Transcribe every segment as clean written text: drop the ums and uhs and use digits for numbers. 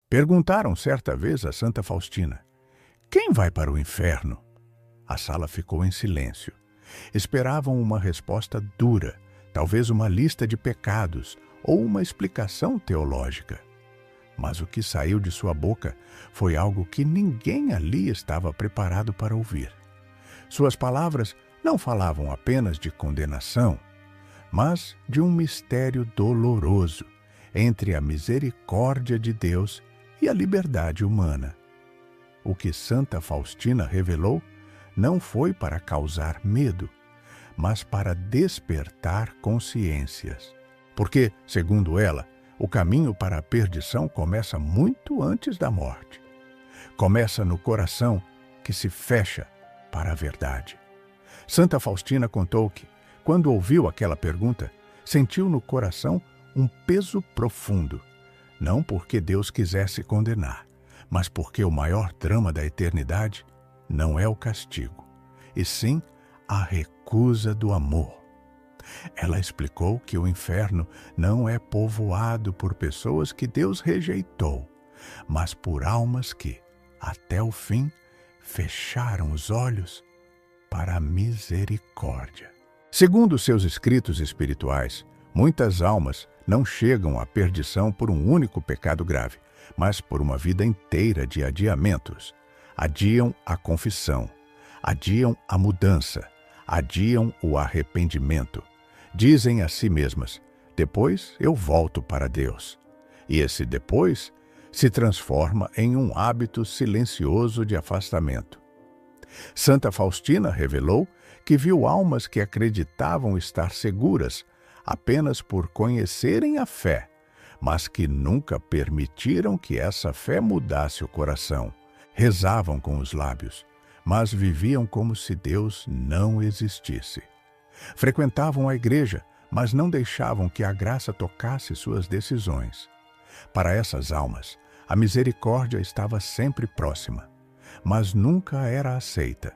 Perguntaram certa vez a Santa Faustina: quem vai para o inferno? A sala ficou em silêncio. Esperavam uma resposta dura, talvez uma lista de pecados ou uma explicação teológica. Mas o que saiu de sua boca foi algo que ninguém ali estava preparado para ouvir. Suas palavras não falavam apenas de condenação, mas de um mistério doloroso entre a misericórdia de Deus e a liberdade humana. O que Santa Faustina revelou não foi para causar medo, mas para despertar consciências. Porque, segundo ela, o caminho para a perdição começa muito antes da morte. Começa no coração que se fecha para a verdade. Santa Faustina contou que, quando ouviu aquela pergunta, sentiu no coração um peso profundo, não porque Deus quisesse condenar, mas porque o maior drama da eternidade não é o castigo, e sim a recusa do amor. Ela explicou que o inferno não é povoado por pessoas que Deus rejeitou, mas por almas que, até o fim, fecharam os olhos para a misericórdia. Segundo seus escritos espirituais, muitas almas não chegam à perdição por um único pecado grave, mas por uma vida inteira de adiamentos. Adiam a confissão, adiam a mudança, adiam o arrependimento. Dizem a si mesmas: depois eu volto para Deus. E esse depois se transforma em um hábito silencioso de afastamento. Santa Faustina revelou que viu almas que acreditavam estar seguras apenas por conhecerem a fé, mas que nunca permitiram que essa fé mudasse o coração. Rezavam com os lábios, mas viviam como se Deus não existisse. Frequentavam a igreja, mas não deixavam que a graça tocasse suas decisões. Para essas almas, a misericórdia estava sempre próxima, mas nunca era aceita.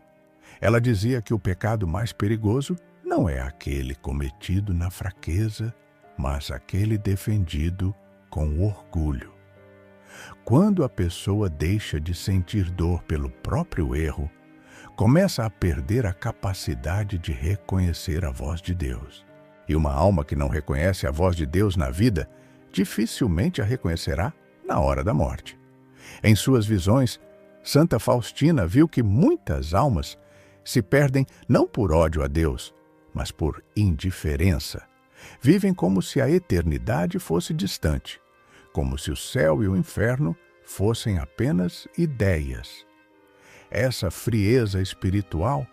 Ela dizia que o pecado mais perigoso não é aquele cometido na fraqueza, mas aquele defendido com orgulho. Quando a pessoa deixa de sentir dor pelo próprio erro, começa a perder a capacidade de reconhecer a voz de Deus. E uma alma que não reconhece a voz de Deus na vida, dificilmente a reconhecerá na hora da morte. Em suas visões, Santa Faustina viu que muitas almas se perdem não por ódio a Deus, mas por indiferença. Vivem como se a eternidade fosse distante, como se o céu e o inferno fossem apenas ideias. Essa frieza espiritual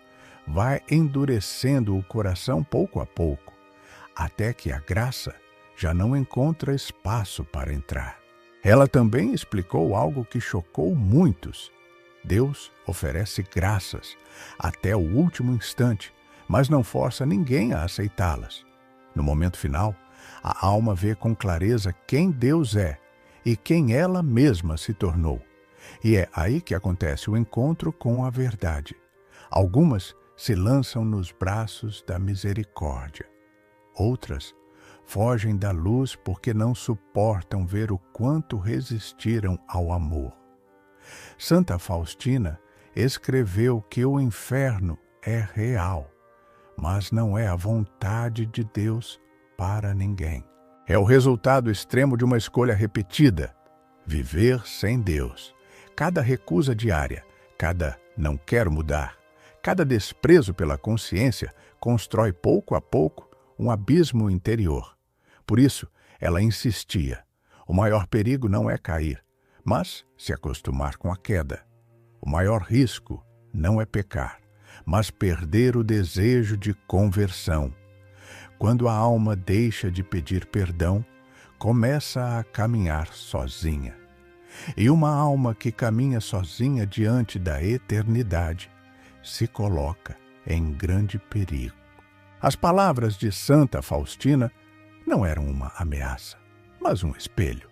vai endurecendo o coração pouco a pouco, até que a graça já não encontra espaço para entrar. Ela também explicou algo que chocou muitos. Deus oferece graças até o último instante, mas não força ninguém a aceitá-las. No momento final, a alma vê com clareza quem Deus é e quem ela mesma se tornou. E é aí que acontece o encontro com a verdade. Algumas se lançam nos braços da misericórdia. Outras fogem da luz porque não suportam ver o quanto resistiram ao amor. Santa Faustina escreveu que o inferno é real, mas não é a vontade de Deus para ninguém. É o resultado extremo de uma escolha repetida: viver sem Deus. Cada recusa diária, cada não quero mudar, cada desprezo pela consciência constrói pouco a pouco um abismo interior. Por isso, ela insistia: o maior perigo não é cair, mas se acostumar com a queda. O maior risco não é pecar, mas perder o desejo de conversão. Quando a alma deixa de pedir perdão, começa a caminhar sozinha. E uma alma que caminha sozinha diante da eternidade se coloca em grande perigo. As palavras de Santa Faustina não eram uma ameaça, mas um espelho.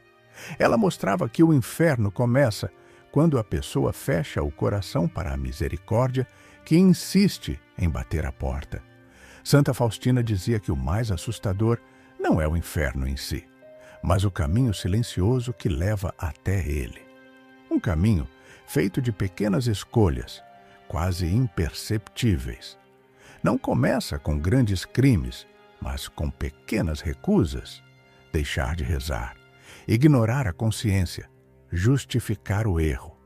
Ela mostrava que o inferno começa quando a pessoa fecha o coração para a misericórdia que insiste em bater a porta. Santa Faustina dizia que o mais assustador não é o inferno em si, mas o caminho silencioso que leva até ele. Um caminho feito de pequenas escolhas, quase imperceptíveis. Não começa com grandes crimes, mas com pequenas recusas. Deixar de rezar, ignorar a consciência, justificar o erro,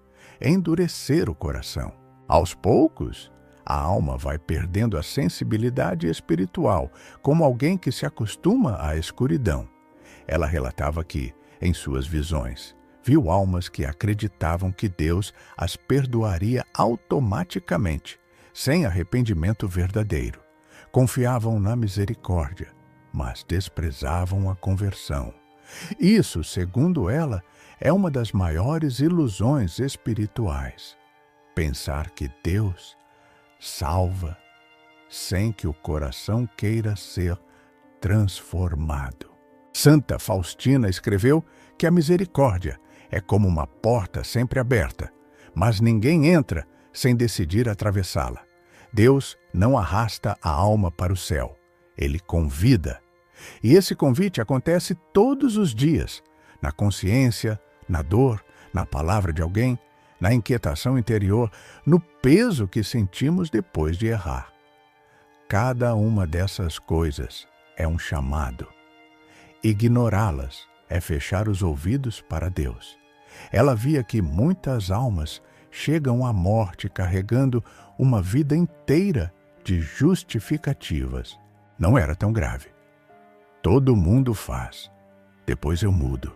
endurecer o coração. Aos poucos, a alma vai perdendo a sensibilidade espiritual, como alguém que se acostuma à escuridão. Ela relatava que, em suas visões, viu almas que acreditavam que Deus as perdoaria automaticamente, sem arrependimento verdadeiro. Confiavam na misericórdia, mas desprezavam a conversão. Isso, segundo ela, é uma das maiores ilusões espirituais. Pensar que Deus salva sem que o coração queira ser transformado. Santa Faustina escreveu que a misericórdia é como uma porta sempre aberta, mas ninguém entra sem decidir atravessá-la. Deus não arrasta a alma para o céu, Ele convida. E esse convite acontece todos os dias, na consciência, na dor, na palavra de alguém, na inquietação interior, no peso que sentimos depois de errar. Cada uma dessas coisas é um chamado. Ignorá-las é fechar os ouvidos para Deus. Ela via que muitas almas chegam à morte carregando uma vida inteira de justificativas. Não era tão grave. Todo mundo faz. Depois eu mudo.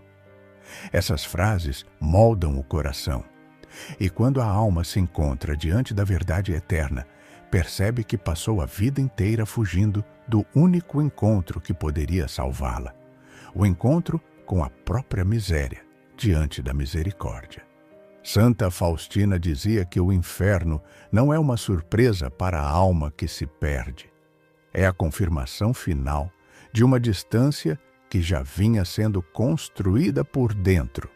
Essas frases moldam o coração. E quando a alma se encontra diante da verdade eterna, percebe que passou a vida inteira fugindo do único encontro que poderia salvá-la. O encontro com a própria miséria diante da misericórdia. Santa Faustina dizia que o inferno não é uma surpresa para a alma que se perde. É a confirmação final de uma distância que já vinha sendo construída por dentro.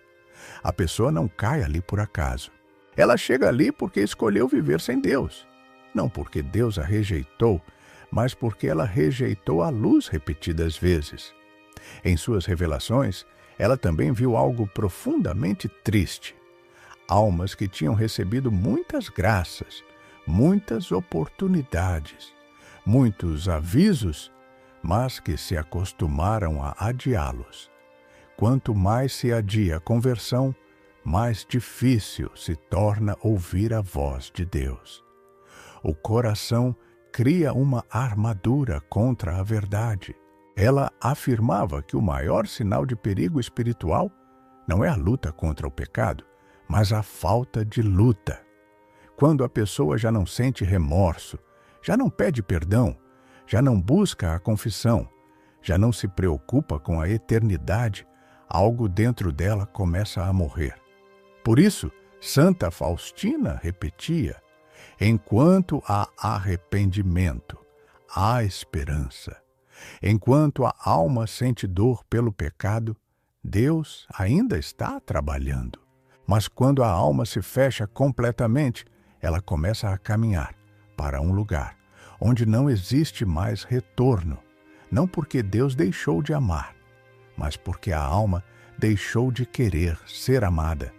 A pessoa não cai ali por acaso. Ela chega ali porque escolheu viver sem Deus. Não porque Deus a rejeitou, mas porque ela rejeitou a luz repetidas vezes. Em suas revelações, ela também viu algo profundamente triste. Almas que tinham recebido muitas graças, muitas oportunidades, muitos avisos, mas que se acostumaram a adiá-los. Quanto mais se adia a conversão, mais difícil se torna ouvir a voz de Deus. O coração cria uma armadura contra a verdade. Ela afirmava que o maior sinal de perigo espiritual não é a luta contra o pecado, mas a falta de luta. Quando a pessoa já não sente remorso, já não pede perdão, já não busca a confissão, já não se preocupa com a eternidade, algo dentro dela começa a morrer. Por isso, Santa Faustina repetia: enquanto há arrependimento, há esperança. Enquanto a alma sente dor pelo pecado, Deus ainda está trabalhando. Mas quando a alma se fecha completamente, ela começa a caminhar para um lugar onde não existe mais retorno, não porque Deus deixou de amar, mas porque a alma deixou de querer ser amada.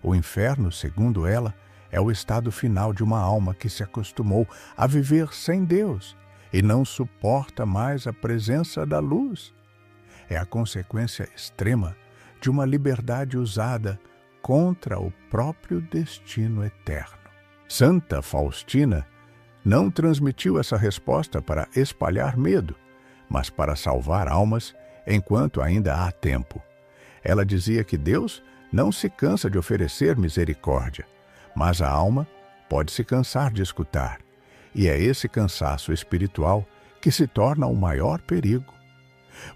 O inferno, segundo ela, é o estado final de uma alma que se acostumou a viver sem Deus e não suporta mais a presença da luz. É a consequência extrema de uma liberdade usada contra o próprio destino eterno. Santa Faustina não transmitiu essa resposta para espalhar medo, mas para salvar almas enquanto ainda há tempo. Ela dizia que Deus não se cansa de oferecer misericórdia, mas a alma pode se cansar de escutar. E é esse cansaço espiritual que se torna o maior perigo.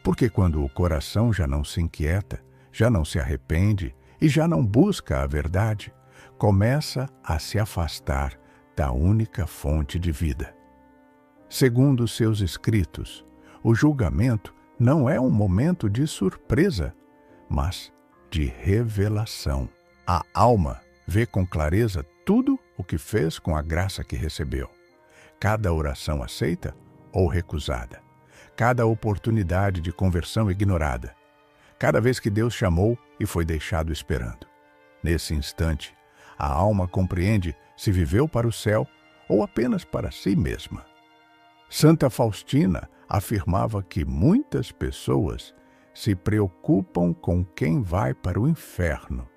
Porque quando o coração já não se inquieta, já não se arrepende e já não busca a verdade, começa a se afastar da única fonte de vida. Segundo seus escritos, o julgamento não é um momento de surpresa, mas de revelação. A alma vê com clareza tudo o que fez com a graça que recebeu. Cada oração aceita ou recusada. Cada oportunidade de conversão ignorada. cada vez que Deus chamou e foi deixado esperando. Nesse instante, a alma compreende se viveu para o céu ou apenas para si mesma. Santa Faustina afirmava que muitas pessoas se preocupam com quem vai para o inferno,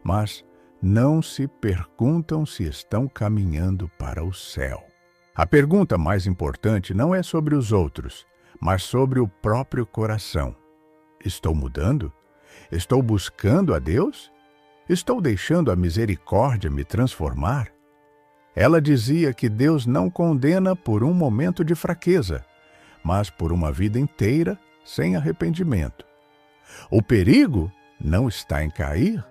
mas não se perguntam se estão caminhando para o céu. A pergunta mais importante não é sobre os outros, mas sobre o próprio coração. Estou mudando? Estou buscando a Deus? Estou deixando a misericórdia me transformar? Ela dizia que Deus não condena por um momento de fraqueza, mas por uma vida inteira sem arrependimento. O perigo não está em cair,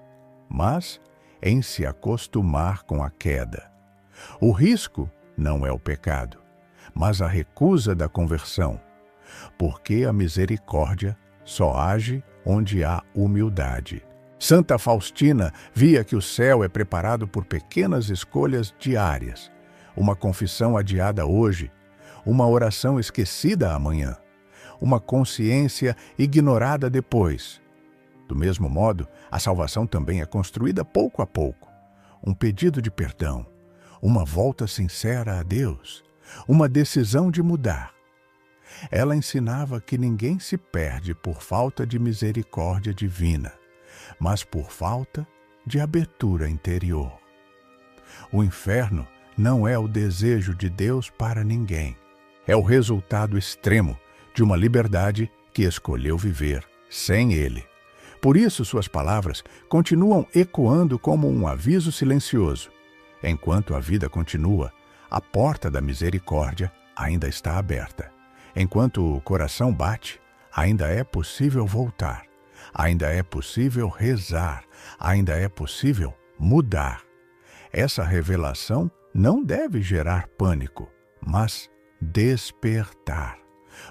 mas em se acostumar com a queda. O risco não é o pecado, mas a recusa da conversão, porque a misericórdia só age onde há humildade. Santa Faustina via que o céu é preparado por pequenas escolhas diárias, uma confissão adiada hoje, uma oração esquecida amanhã, uma consciência ignorada depois. Do mesmo modo, a salvação também é construída pouco a pouco. Um pedido de perdão, uma volta sincera a Deus, uma decisão de mudar. Ela ensinava que ninguém se perde por falta de misericórdia divina, mas por falta de abertura interior. O inferno não é o desejo de Deus para ninguém. É o resultado extremo de uma liberdade que escolheu viver sem Ele. Por isso, suas palavras continuam ecoando como um aviso silencioso. Enquanto a vida continua, a porta da misericórdia ainda está aberta. Enquanto o coração bate, ainda é possível voltar. Ainda é possível rezar. Ainda é possível mudar. Essa revelação não deve gerar pânico, mas despertar.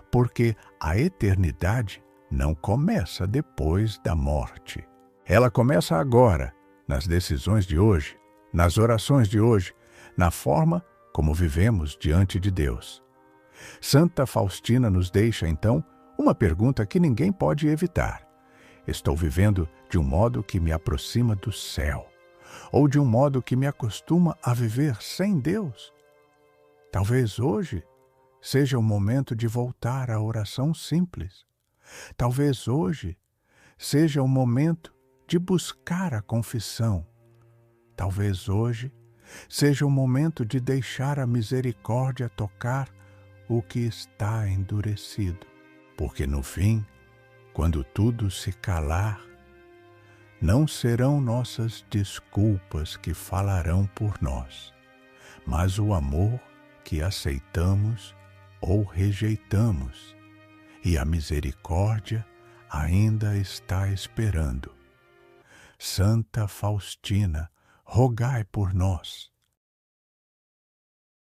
Porque a eternidade não começa depois da morte. Ela começa agora, nas decisões de hoje, nas orações de hoje, na forma como vivemos diante de Deus. Santa Faustina nos deixa, então, uma pergunta que ninguém pode evitar. Estou vivendo de um modo que me aproxima do céu, ou de um modo que me acostuma a viver sem Deus? Talvez hoje seja o momento de voltar à oração simples. Talvez hoje seja o momento de buscar a confissão. Talvez hoje seja o momento de deixar a misericórdia tocar o que está endurecido. Porque no fim, quando tudo se calar, não serão nossas desculpas que falarão por nós, mas o amor que aceitamos ou rejeitamos, e a misericórdia ainda está esperando. Santa Faustina, rogai por nós.